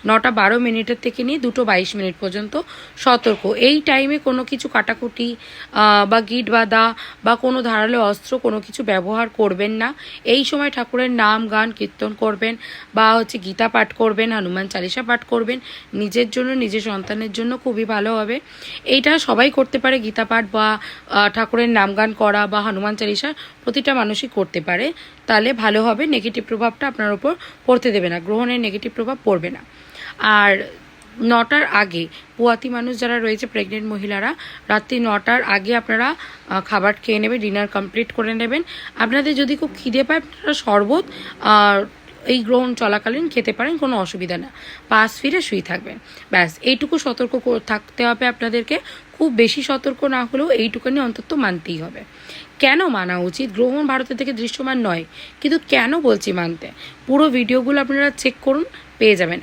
9:12 থেকে নিয়ে 2:22 পর্যন্ত সতর্ক। এই টাইমে কোনো কিছু কাটাকুটি বা গিট বাঁধা বা কোনো ধারালো অস্ত্র কোনো কিছু ব্যবহার করবেন না। এই সময় ঠাকুরের নাম গান কীর্তন করবেন বা গীতা পাঠ করবেন, হনুমান চালিসা পাঠ করবেন। নিজের জন্য, নিজের সন্তানের জন্য খুবই ভালো হবে। এইটা সবাই করতে পারে, গীতা পাঠ বা ঠাকুরের নাম গান করা বা হনুমান চালিসা প্রতিটা মানুষই করতে পারে। তাহলে ভালো হবে, নেগেটিভ প্রভাবটা আপনার উপর পড়তে দেবে না, গ্রহণের নেগেটিভ প্রভাব পড়বে না। আর 9টার আগে পোয়াতি মানুষ যারা রয়েছে, প্রেগনেন্ট মহিলারা, রাত্রি 9টার আগে আপনারা খাবার খেয়ে নেবেন, ডিনার কমপ্লিট করে নেবেন। আপনাদের যদি খুব খিদে পায়, আপনারা শরবত এই গ্রহণ চলাকালীন খেতে পারেন, কোনো অসুবিধা না। পাশ ফিরে শুয়ে থাকবেন, ব্যাস। এইটুকু সতর্ক থাকতে হবে আপনাদেরকে। খুব বেশি সতর্ক না হলেও এইটুকুনি অন্তত মানতেই হবে। কেন মানা উচিত? গ্রহণ ভারতের থেকে দৃশ্যমান নয়, কিন্তু কেন বলছি মানতে, পুরো ভিডিওগুলো আপনারা চেক করুন, পেয়ে যাবেন।